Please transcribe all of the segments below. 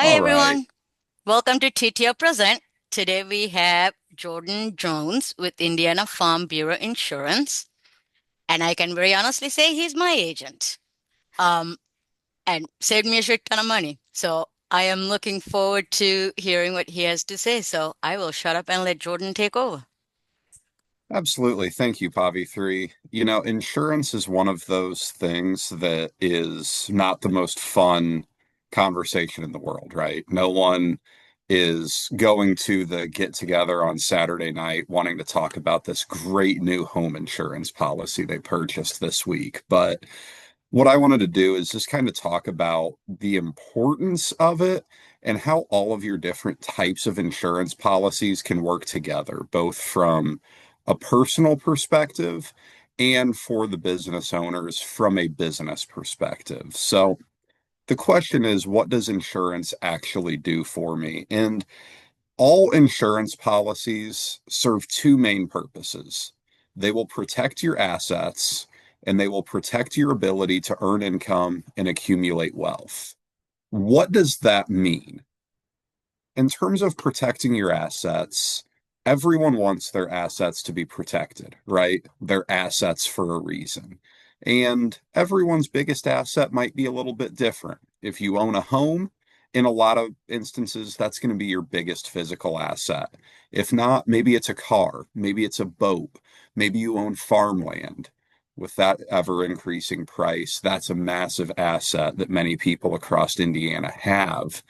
Hi All right. everyone, welcome to TTR Present. Today we have Jordan Jones with Indiana Farm Bureau Insurance, and I can very honestly say he's my agent. Um, and saved me a shit ton of money. So I am looking forward to hearing what he has to say. So I will shut up and let Jordan take over. Absolutely. Thank you, Pavithri. Insurance is one of those things that is not the most fun conversation in the world, right? No one is going to the get together on Saturday night wanting to talk about this great new home insurance policy they purchased this week. But what I wanted to do is just kind of talk about the importance of it and how all of your different types of insurance policies can work together, both from a personal perspective and for the business owners from a business perspective. So the question is, what does insurance actually do for me? And all insurance policies serve two main purposes. They will protect your assets and they will protect your ability to earn income and accumulate wealth. What does that mean? In terms of protecting your assets, everyone wants their assets to be protected, right? They're assets for a reason. And everyone's biggest asset might be a little bit different. If you own a home, in a lot of instances, that's going to be your biggest physical asset. If not, maybe it's a car, maybe it's a boat, maybe you own farmland. With that ever increasing price, that's a massive asset that many people across Indiana have.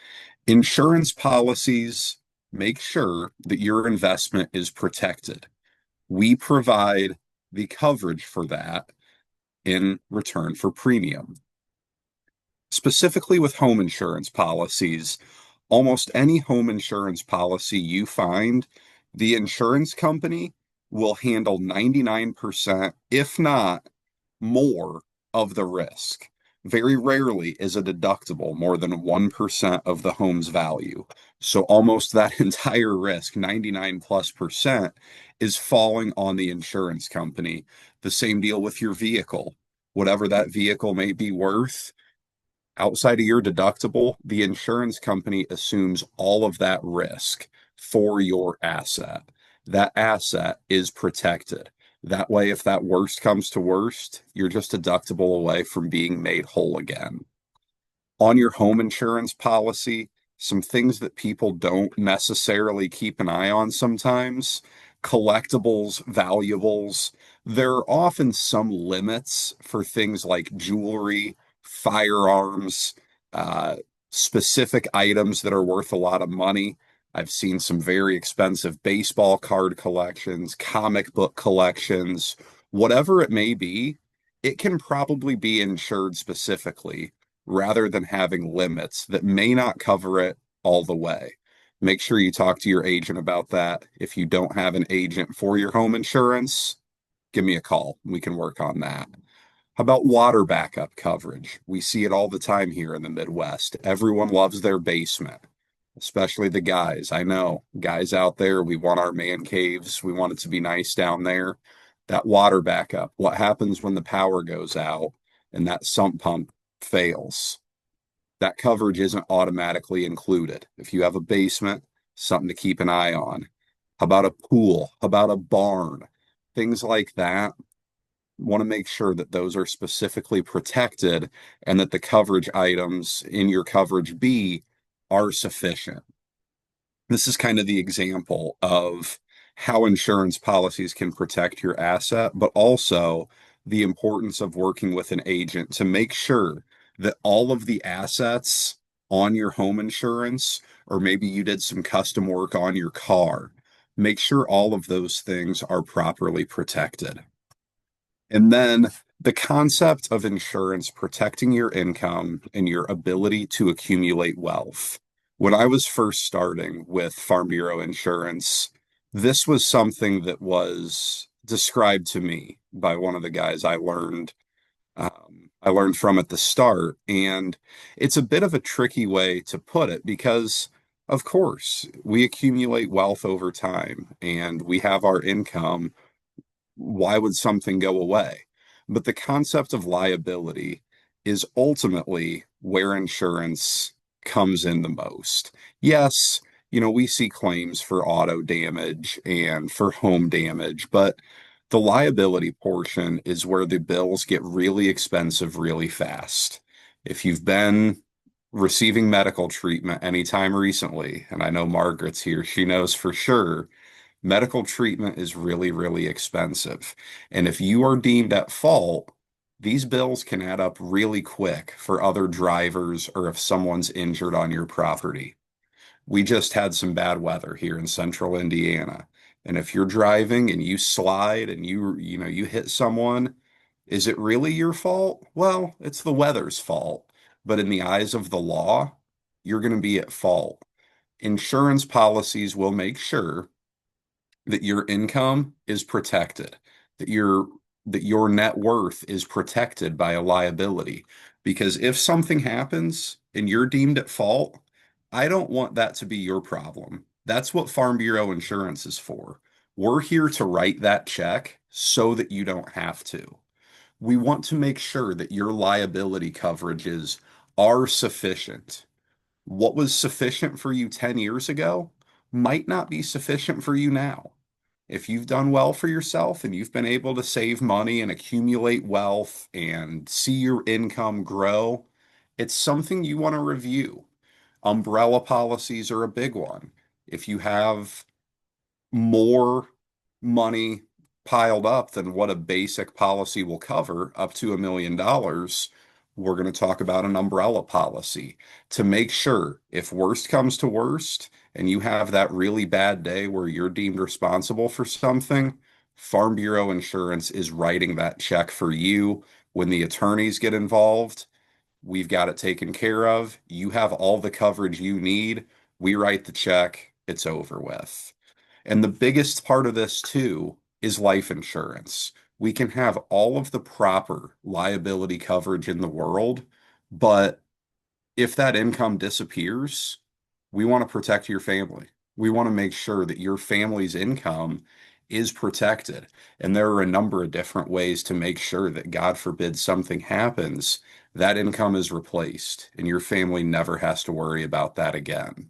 Insurance policies make sure that your investment is protected. We provide the coverage for that in return for premium. Specifically with home insurance policies, almost any home insurance policy you find, the insurance company will handle 99%, if not more, of the risk. Very rarely is a deductible more than 1% of the home's value. So almost that entire risk, 99 plus percent, is falling on the insurance company. The same deal with your vehicle. Whatever that vehicle may be worth, outside of your deductible, the insurance company assumes all of that risk for your asset. That asset is protected. That way, if that worst comes to worst, you're just deductible away from being made whole again. On your home insurance policy, some things that people don't necessarily keep an eye on sometimes, collectibles, valuables. There are often some limits for things like jewelry, firearms, uh, specific items that are worth a lot of money. I've seen some very expensive baseball card collections, comic book collections, whatever it may be, it can probably be insured specifically rather than having limits that may not cover it all the way. Make sure you talk to your agent about that. If you don't have an agent for your home insurance, give me a call. We can work on that. How about water backup coverage? We see it all the time here in the Midwest. Everyone loves their basement, especially the guys. I know guys out there, we want our man caves. We want it to be nice down there. That water backup, what happens when the power goes out and that sump pump fails? That coverage isn't automatically included. If you have a basement, something to keep an eye on. How about a pool? How about a barn? Things like that. Want to make sure that those are specifically protected and that the coverage items in your coverage B are sufficient. This is kind of the example of how insurance policies can protect your asset, but also the importance of working with an agent to make sure that all of the assets on your home insurance, or maybe you did some custom work on your car, make sure all of those things are properly protected. And then the concept of insurance protecting your income and your ability to accumulate wealth. When I was first starting with Farm Bureau Insurance, this was something that was described to me by one of the guys I learned from at the start. And it's a bit of a tricky way to put it because, of course, we accumulate wealth over time and we have our income. Why would something go away? But the concept of liability is ultimately where insurance comes in the most. Yes, we see claims for auto damage and for home damage, but the liability portion is where the bills get really expensive really fast. If you've been receiving medical treatment anytime recently, and I know Margaret's here, she knows for sure, medical treatment is really, really expensive. And if you are deemed at fault, these bills can add up really quick for other drivers or if someone's injured on your property. We just had some bad weather here in central Indiana. And if you're driving and you slide and you hit someone, is it really your fault? Well, it's the weather's fault. But in the eyes of the law, you're going to be at fault. Insurance policies will make sure that your income is protected, that your net worth is protected by a liability. Because if something happens and you're deemed at fault, I don't want that to be your problem. That's what Farm Bureau insurance is for. We're here to write that check so that you don't have to. We want to make sure that your liability coverages are sufficient. What was sufficient for you 10 years ago might not be sufficient for you now. If you've done well for yourself and you've been able to save money and accumulate wealth and see your income grow, it's something you want to review. Umbrella policies are a big one. If you have more money piled up than what a basic policy will cover, up to $1 million, we're going to talk about an umbrella policy to make sure if worst comes to worst and you have that really bad day where you're deemed responsible for something, Farm Bureau Insurance is writing that check for you. When the attorneys get involved, we've got it taken care of. You have all the coverage you need. We write the check, it's over with. And the biggest part of this too is life insurance. We can have all of the proper liability coverage in the world, but if that income disappears, we want to protect your family. We want to make sure that your family's income is protected. And there are a number of different ways to make sure that, God forbid, something happens, that income is replaced and your family never has to worry about that again.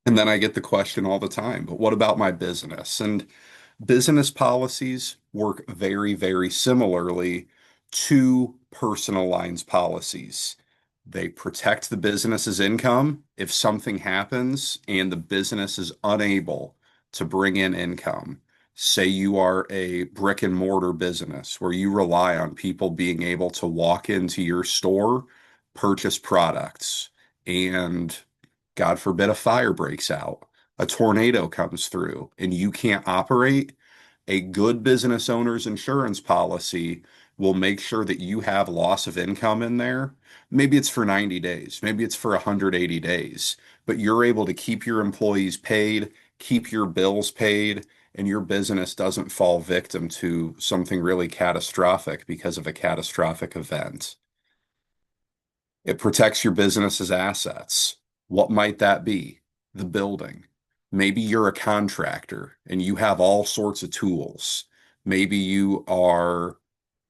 And then I get the question all the time, but what about my business? And business policies work very, very similarly to personal lines policies. They protect the business's income if something happens and the business is unable to bring in income. Say you are a brick and mortar business where you rely on people being able to walk into your store, purchase products, and God forbid a fire breaks out, a tornado comes through, and you can't operate, a good business owner's insurance policy will make sure that you have loss of income in there. Maybe it's for 90 days, maybe it's for 180 days, but you're able to keep your employees paid, keep your bills paid, and your business doesn't fall victim to something really catastrophic because of a catastrophic event. It protects your business's assets. What might that be? The building. Maybe you're a contractor and you have all sorts of tools. Maybe you are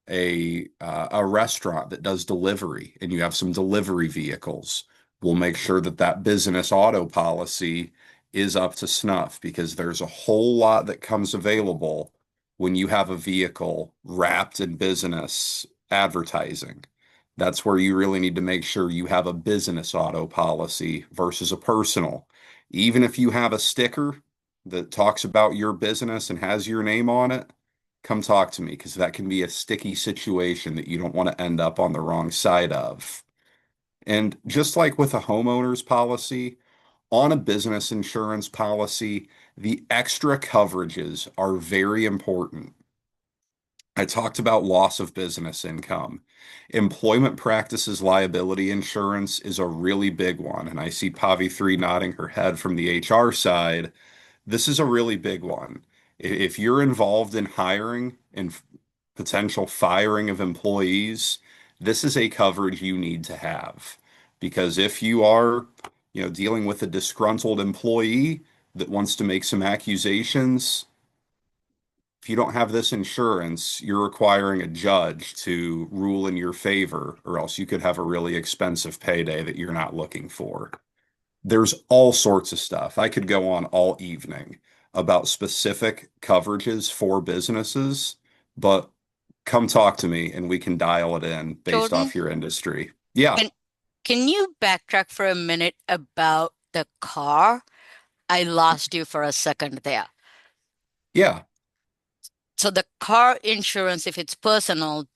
a restaurant that does delivery and you have some delivery vehicles. We'll make sure that that business auto policy is up to snuff because there's a whole lot that comes available when you have a vehicle wrapped in business advertising. That's where you really need to make sure you have a business auto policy versus a personal. Even if you have a sticker that talks about your business and has your name on it, come talk to me because that can be a sticky situation that you don't want to end up on the wrong side of. And just like with a homeowner's policy, on a business insurance policy, the extra coverages are very important. I talked about loss of business income. Employment practices liability insurance is a really big one. And I see Pavithri nodding her head from the HR side. This is a really big one. If you're involved in hiring and potential firing of employees, this is a coverage you need to have. Because if you are, dealing with a disgruntled employee that wants to make some accusations, if you don't have this insurance, you're requiring a judge to rule in your favor, or else you could have a really expensive payday that you're not looking for. There's all sorts of stuff. I could go on all evening about specific coverages for businesses, but come talk to me and we can dial it in based Jordan, off your industry. Yeah. can can you backtrack for a minute about the car? I lost you for a second there. Yeah. So the car insurance, if it's personal,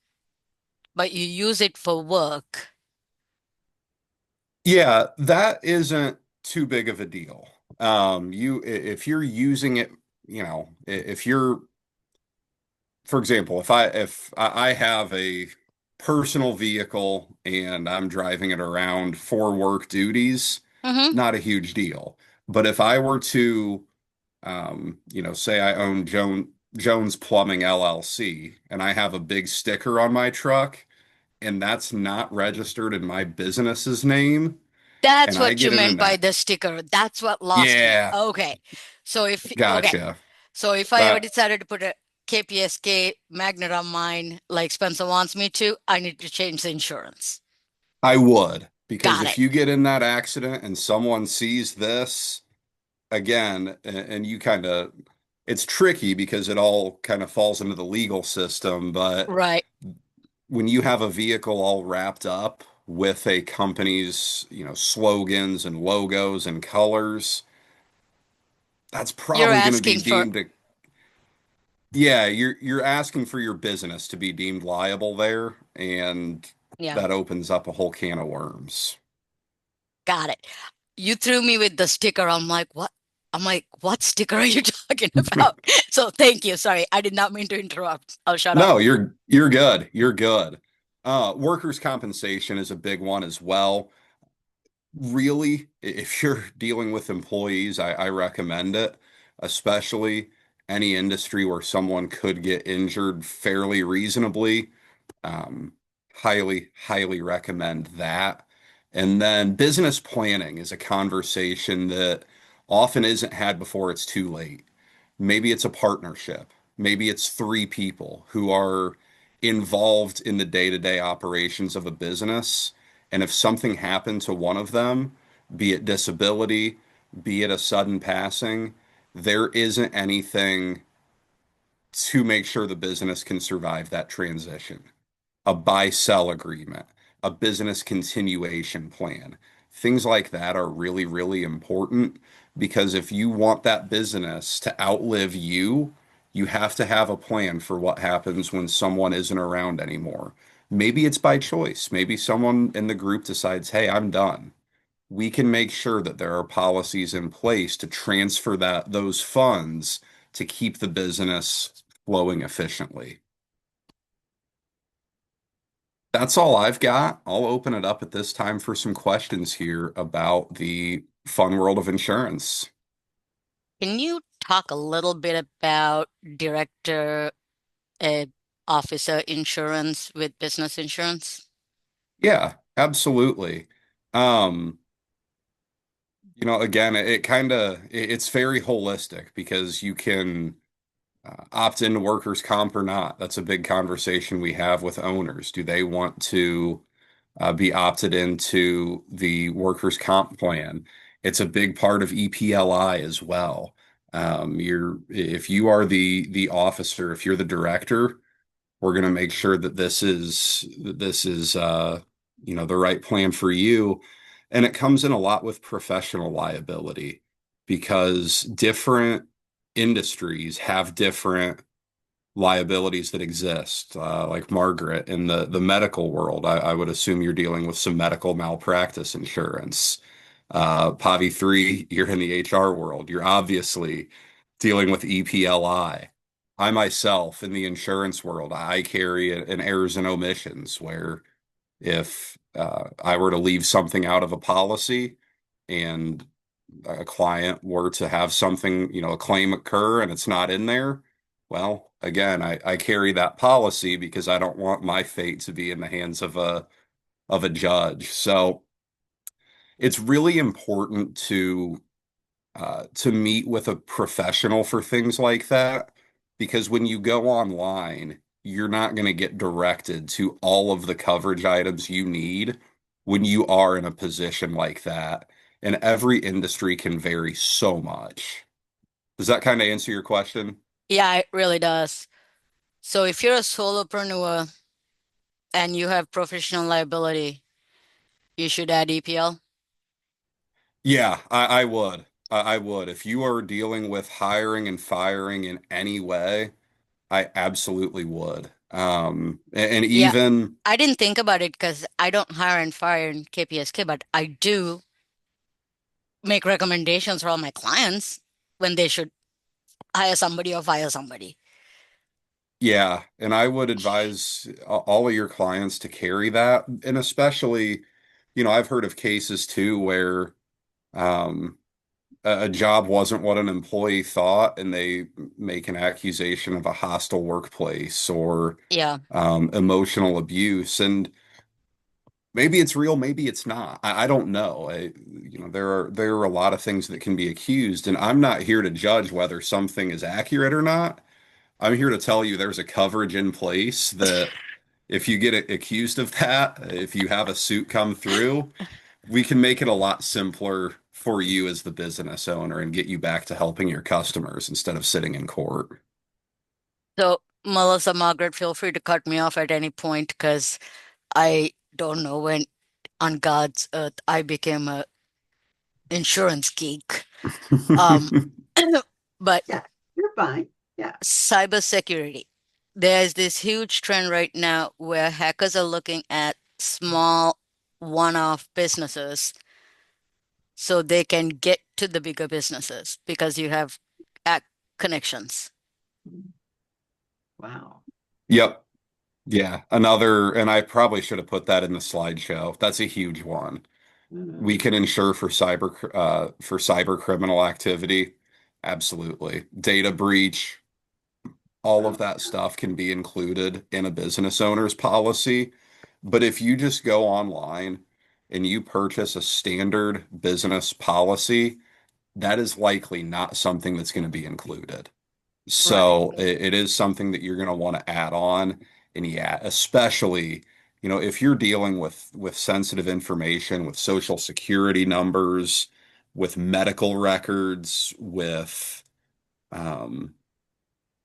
but you use it for work. Yeah, that isn't too big of a deal. If you're using it, if you're, for example, if I have a personal vehicle and I'm driving it around for work duties, Hmm. not a huge deal. But if I were to, say I own Jones Plumbing LLC and I have a big sticker on my truck and that's not registered in my business's name, That's and I what you get in meant an by the sticker. That's what lost me. yeah, Okay. Okay. gotcha. So if I ever That decided to put a KPSK magnet on mine, like Spencer wants me to, I need to change the insurance. I would, because Got if it. you get in that accident and someone sees this again, and you kind of, it's tricky because it all kind of falls into the legal system, but Right. when you have a vehicle all wrapped up with a company's, slogans and logos and colors, that's You're probably going to be asking for, deemed a, yeah, you're asking for your business to be deemed liable there, and yeah, that opens up a whole can of worms. got it. You threw me with the sticker. I'm like, what? I'm like, what sticker are you talking about? So thank you. Sorry, I did not mean to interrupt. I'll shut up. No, you're good. You're good. Workers' compensation is a big one as well. Really, if you're dealing with employees, I recommend it, especially any industry where someone could get injured fairly reasonably. Um, highly, highly recommend that. And then business planning is a conversation that often isn't had before it's too late. Maybe it's a partnership. Maybe it's three people who are involved in the day-to-day operations of a business. And if something happened to one of them, be it disability, be it a sudden passing, there isn't anything to make sure the business can survive that transition. A buy-sell agreement, a business continuation plan. Things like that are really, really important because if you want that business to outlive you, you have to have a plan for what happens when someone isn't around anymore. Maybe it's by choice. Maybe someone in the group decides, hey, I'm done. We can make sure that there are policies in place to transfer those funds to keep the business flowing efficiently. That's all I've got. I'll open it up at this time for some questions here about the fun world of insurance. Can you talk a little bit about director, uh, officer insurance with business insurance? Yeah, absolutely. Um, again, it kind of it's very holistic because you can opt into workers' comp or not. That's a big conversation we have with owners. Do they want to be opted into the workers' comp plan? It's a big part of EPLI as well. If you are the officer, if you're the director, we're going to make sure that this is the right plan for you. And it comes in a lot with professional liability because different industries have different liabilities that exist. Like Margaret in the medical world, I would assume you're dealing with some medical malpractice insurance. Pavithri, you're in the HR world. You're obviously dealing with EPLI. I myself, in the insurance world, I carry an errors and omissions where if I were to leave something out of a policy and a client were to have something, a claim occur and it's not in there, well, again, I carry that policy because I don't want my fate to be in the hands of a judge. So it's really important to meet with a professional for things like that. because when you go online, you're not going to get directed to all of the coverage items you need when you are in a position like that. And every industry can vary so much. Does that kind of answer your question? Yeah, it really does. So if you're a solopreneur and you have professional liability, you should add EPL. Yeah, I would. I would. If you are dealing with hiring and firing in any way, I absolutely would. And Yeah, even, I didn't think about it because I don't hire and fire in KPSK, but I do make recommendations for all my clients when they should hire somebody or fire somebody. yeah, and I would advise all of your clients to carry that. And especially, I've heard of cases too where um, a job wasn't what an employee thought, and they make an accusation of a hostile workplace or Yeah. emotional abuse. And maybe it's real, maybe it's not. I don't know. There are a lot of things that can be accused, and I'm not here to judge whether something is accurate or not. I'm here to tell you there's a coverage in place that if you get accused of that, if you have a suit come through, we can make it a lot simpler for you as the business owner and get you back to helping your customers instead of sitting in court. So, Melissa, Margaret, feel free to cut me off at any point because I don't know when on God's earth I became a insurance geek. Um, but Yeah, you're fine. Yeah. cybersecurity. There's this huge trend right now where hackers are looking at small one-off businesses so they can get to the bigger businesses because you have ac connections. Wow. Yep. Yeah. Another, and I probably should have put that in the slideshow. That's a huge one. We Mm. can insure for cyber criminal activity. Absolutely. Data breach, all of Wow. that stuff can be included in a business owner's policy. But if you just go online and you purchase a standard business policy, that is likely not something that's going to be included. Right. So it is something that you're going to want to add on. And yeah, especially, if you're dealing with sensitive information, with social security numbers, with medical records, with um,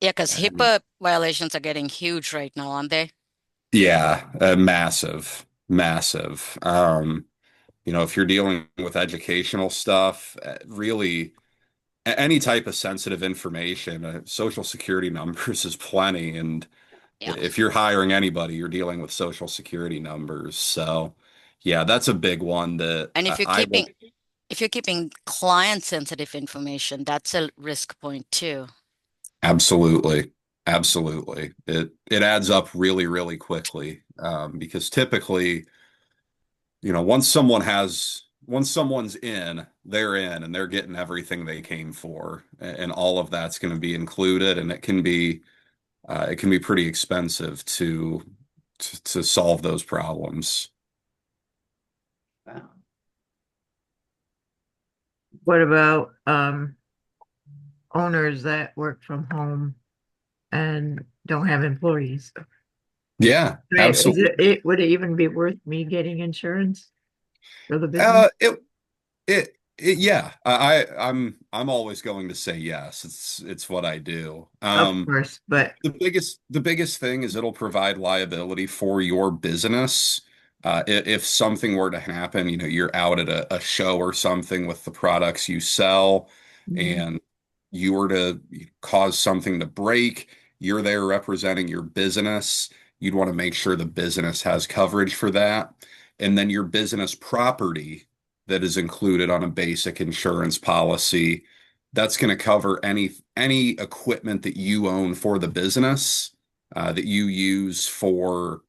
Yeah, because I mean, HIPAA violations are getting huge right now, aren't they? yeah, massive, massive. If you're dealing with educational stuff, really any type of sensitive information, social security numbers is plenty. And Yeah. if you're hiring anybody, you're dealing with social security numbers. So, yeah, that's a big one that And I will if you're keeping client sensitive information, that's a risk point too. absolutely, absolutely. It adds up really, really quickly because typically, once someone's in, they're in, and they're getting everything they came for, and all of that's going to be included, and it can be pretty expensive to solve those problems. Wow. What about owners that work from home and don't have employees? Yeah, Right. absolutely. Would it even be worth me getting insurance for the business? Uh, it yeah. I'm always going to say yes. It's what I do. Of course, but The biggest thing is it'll provide liability for your business. If something were to happen, you're out at a show or something with the products you sell, mm, and you were to cause something to break, you're there representing your business. You'd want to make sure the business has coverage for that. And then your business property that is included on a basic insurance policy, that's going to cover any equipment that you own for the business, that you use for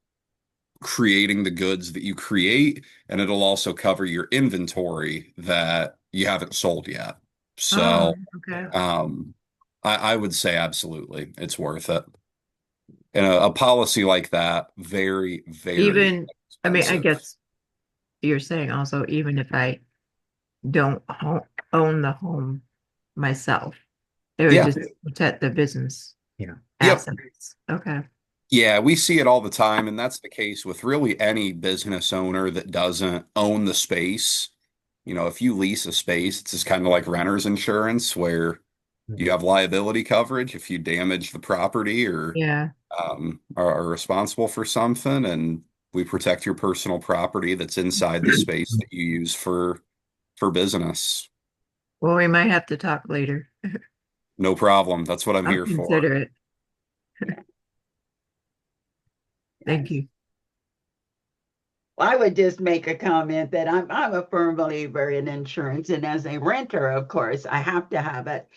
creating the goods that you create, and it'll also cover your inventory that you haven't sold yet. oh, So, okay. um, I would say absolutely, it's worth it. And a policy like that, very, very Even, I mean, I expensive. guess you're saying also, even if I don't own the home myself, it would Yeah, just protect the business. Yeah. Yep. Accidents. Okay. Yeah, we see it all the time, and that's the case with really any business owner that doesn't own the space. If you lease a space, it's just kind of like renter's insurance where you have liability coverage if you damage the property or Yeah. are responsible for something, and we protect your personal property that's inside the space that you use for business. Well, we might have to talk later. No problem. That's what I'm I'll here for. consider it. Yeah. Thank Yes. you. Well, I would just make a comment that I'm a firm believer in insurance, and as a renter, of course, I have to have it.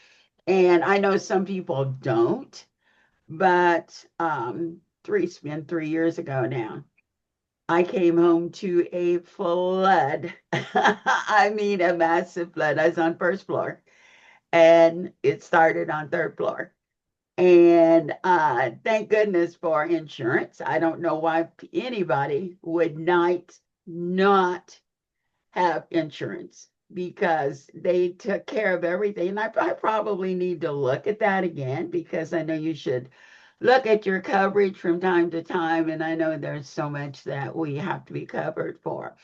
And I know some people don't, but it's been 3 years ago now. I came home to a flood. I mean, a massive flood. I was on first floor, and it started on third floor. And thank goodness for insurance. I don't know why anybody would not have insurance because they took care of everything. And I probably need to look at that again because I know you should look at your coverage from time to time. And I know there's so much that we have to be covered for.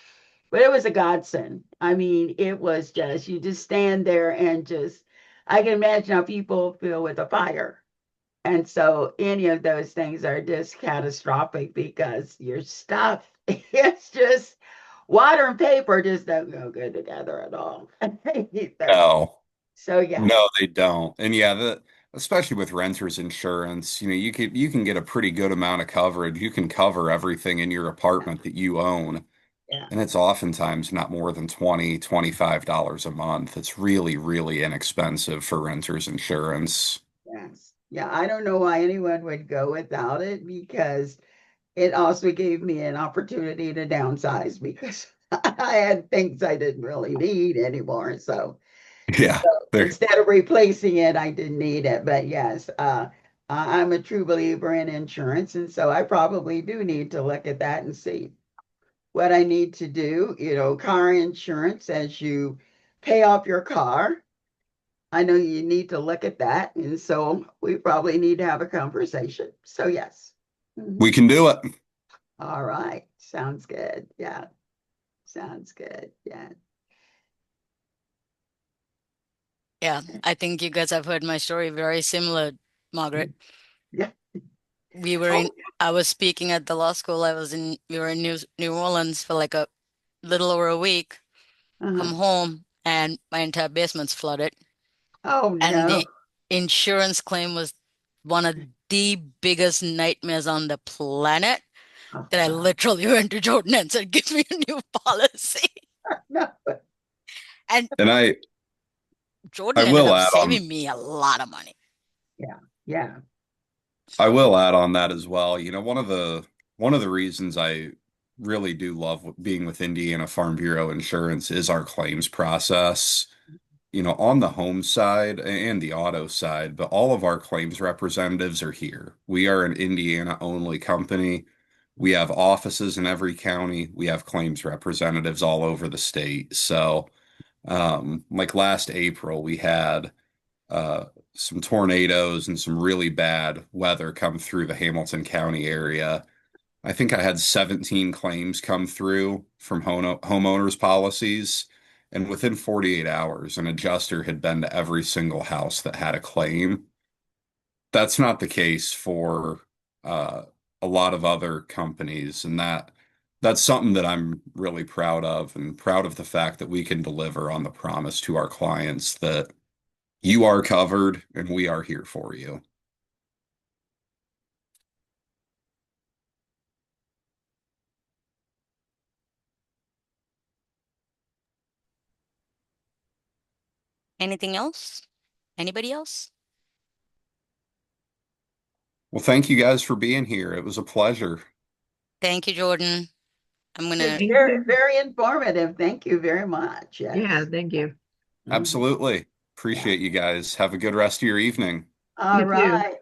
But it was a godsend. I mean, it was just, you just stand there and just, I can imagine how people feel with a fire. And so any of those things are just catastrophic because your stuff, it's just water and paper just don't go good together at all. No, So yes, no, they don't. And yeah, especially with renters insurance, you can get a pretty good amount of coverage. You can cover everything in your apartment that you own. yeah, And it's oftentimes not more than $25 a month. It's really, really inexpensive for renters insurance. yes. Yeah, I don't know why anyone would go without it because it also gave me an opportunity to downsize because I had things I didn't really need anymore. So Yeah, there. instead of replacing it, I didn't need it. But yes, I'm a true believer in insurance. And so I probably do need to look at that and see what I need to do. Car insurance, as you pay off your car, I know you need to look at that. And so we probably need to have a conversation. So, yes. We Mhm. can do it. All right. Sounds good. Yeah. Sounds good. Yeah. Yeah, I think you guys have heard my story. Very similar, Margaret. Yeah. We were in, Oh, I was speaking at the law school. We were in New Orleans for like a little over a week. Come uh-huh. home and my entire basement's flooded. Oh, And no. the insurance claim was one of the biggest nightmares on the planet Oh, that I God. literally went to Jordan and said, give me a new policy. No. And And I Jordan ended will up add on saving me a lot of money. Yeah. Yeah. I will add on that as well. One of the reasons I really do love being with Indiana Farm Bureau Insurance is our claims process. On the home side and the auto side, but all of our claims representatives are here. We are an Indiana only company. We have offices in every county. We have claims representatives all over the state. So, like last April, we had uh, some tornadoes and some really bad weather come through the Hamilton County area. I think I had 17 claims come through from homeowners policies. And within 48 hours, an adjuster had been to every single house that had a claim. That's not the case for uh, a lot of other companies. And that's something that I'm really proud of, and proud of the fact that we can deliver on the promise to our clients that you are covered and we are here for you. Anything else? Anybody else? Well, thank you guys for being here. It was a pleasure. Thank you, Jordan. I'm It's gonna, Thank very, you. very informative. Thank you very much. Yeah, Yes. thank you. Mhm. Absolutely. Yeah. Appreciate you guys. Have a good rest of your evening. All You too. right.